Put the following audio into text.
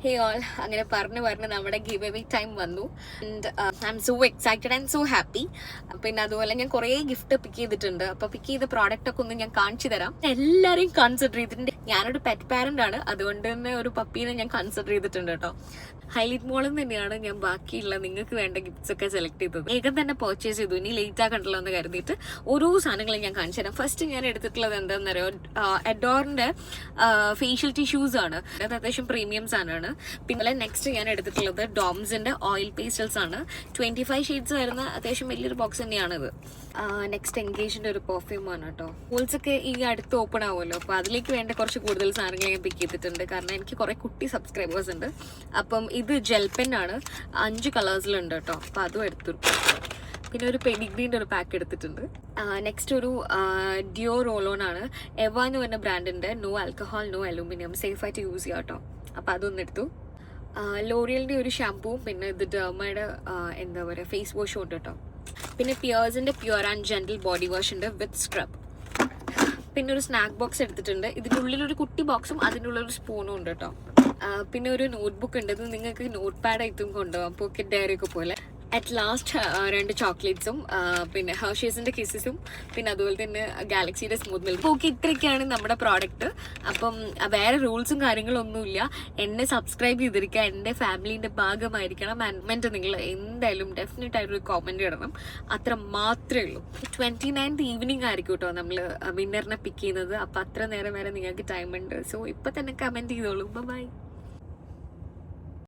ഹേ all, അങ്ങനെ പറഞ്ഞ് നമ്മുടെ ഗിവ് അവേ ടൈം വന്നു. And I M so excited and so happy. പിന്നെ അതുപോലെ ഞാൻ കുറേ ഗിഫ്റ്റ് പിക്ക് ചെയ്തിട്ടുണ്ട്. അപ്പോൾ പിക്ക് ചെയ്ത പ്രോഡക്റ്റ് ഒക്കെ ഒന്ന് ഞാൻ കാണിച്ചു തരാം. എല്ലാവരെയും കൺസിഡർ ചെയ്തിട്ടുണ്ട്. ഞാനൊരു പെറ്റ് പാരന്റ് ആണ്, അതുകൊണ്ട് തന്നെ ഒരു പപ്പീനെ ഞാൻ കൺസിഡർ ചെയ്തിട്ടുണ്ട് കേട്ടോ. ഹൈലൈറ്റ് മോളിൽ നിന്ന് തന്നെയാണ് ഞാൻ ബാക്കിയുള്ള നിങ്ങൾക്ക് വേണ്ട ഗിഫ്റ്റ്സ് ഒക്കെ സെലക്ട് ചെയ്തത്. വേഗം തന്നെ പർച്ചേസ് ചെയ്തു, ഇനി ലേറ്റ് ആക്കണ്ടല്ലോ എന്ന് കരുതിയിട്ട് ഓരോ സാധനങ്ങളും ഞാൻ കാണിച്ചു തരാം. ഫസ്റ്റ് ഞാൻ എടുത്തിട്ടുള്ളത് എന്താണെന്ന് അറിയോ, എഡോറിന്റെ ഫേഷ്യൽ ടിഷ്യൂസ് ആണ്. അത് അത്യാവശ്യം പ്രീമിയം സാധനമാണ്. പിന്നെ നെക്സ്റ്റ് ഞാൻ എടുത്തിട്ടുള്ളത് ഡോംസിന്റെ ഓയിൽ പേസ്റ്റൽസ് ആണ്. 25 ഷെയ്ഡ്സ് വരുന്ന അത്യാവശ്യം വലിയൊരു ബോക്സ് തന്നെയാണിത്. നെക്സ്റ്റ് എൻഗേജിന്റെ ഒരു പെർഫ്യൂം ആണ് കേട്ടോ. ഹോൾസ് ഒക്കെ ഈ അടുത്ത് ഓപ്പൺ ആവുമല്ലോ, അപ്പൊ അതിലേക്ക് വേണ്ട കുറച്ച് കൂടുതൽ സാധനങ്ങൾ ഞാൻ പിക്ക് ചെയ്തിട്ടുണ്ട്. കാരണം എനിക്ക് കുറെ കുട്ടി സബ്സ്ക്രൈബേഴ്സ് ഉണ്ട്. അപ്പം ഇത് ജെൽ പെൻ ആണ്, 5 കളേഴ്സിലുണ്ട് കേട്ടോ. അപ്പൊ അതും എടുത്തു. പിന്നെ ഒരു പെഡിഗ്രീൻ്റെ ഒരു പാക്ക് എടുത്തിട്ടുണ്ട്. നെക്സ്റ്റ് ഒരു ഡിയോ റോളോൺ ആണ്. എവ എന്ന് പറഞ്ഞ ബ്രാൻഡിന്റെ no alcohol no aluminium, safe ആയിട്ട് യൂസ് ചെയ്യാം കേട്ടോ. അപ്പൊ അതൊന്നും എടുത്തു. ലോറിയലിന്റെ ഒരു ഷാമ്പൂവും പിന്നെ ഇത് ഡെർമയുടെ എന്താ പറയുക ഫേസ് വാഷും ഉണ്ട് കേട്ടോ. പിന്നെ പിയേഴ്സിന്റെ pure and gentle body wash ഉണ്ട് വിത്ത് സ്ക്രബ്. പിന്നെ ഒരു സ്നാക്ക് ബോക്സ് എടുത്തിട്ടുണ്ട്. ഇതിൻ്റെ ഉള്ളിലൊരു കുട്ടി ബോക്സും അതിൻ്റെ ഉള്ളൊരു സ്പൂണും ഉണ്ട് കേട്ടോ. പിന്നെ ഒരു നോട്ട്ബുക്ക് ഉണ്ട്. ഇത് നിങ്ങൾക്ക് നോട്ട് പാഡ് ആയിട്ടും കൊണ്ടുപോകാം, പോക്കറ്റ് ഡയറി ഒക്കെ പോലെ. അറ്റ് ലാസ്റ്റ് 2 ചോക്ലേറ്റ്സും പിന്നെ ഹെർഷീസിന്റെ കിസസും പിന്നെ അതുപോലെ തന്നെ ഗാലക്സിയുടെ സ്മൂത്ത് മിൽക്ക്. ഓക്കെ, ഇത്രയൊക്കെയാണ് നമ്മുടെ പ്രോഡക്റ്റ്. അപ്പം വേറെ റൂൾസും കാര്യങ്ങളും ഒന്നുമില്ല. എന്നെ സബ്സ്ക്രൈബ് ചെയ്തിരിക്കുക, എൻ്റെ ഫാമിലിന്റെ ഭാഗമായിരിക്കണം. ആൻഡ് നിങ്ങൾ എന്തായാലും ഡെഫിനറ്റ് ആയിട്ടൊരു കോമന്റ് ഇടണം. അത്ര മാത്രമേ ഉള്ളൂ. 29th ഈവനിങ് ആയിരിക്കും കേട്ടോ നമ്മൾ വിന്നറിനെ പിക്ക് ചെയ്യുന്നത്. അപ്പം അത്ര നേരം വരെ നിങ്ങൾക്ക് ടൈം ഉണ്ട്. സോ ഇപ്പം തന്നെ കമന്റ് ചെയ്തോളൂ. ബൈ.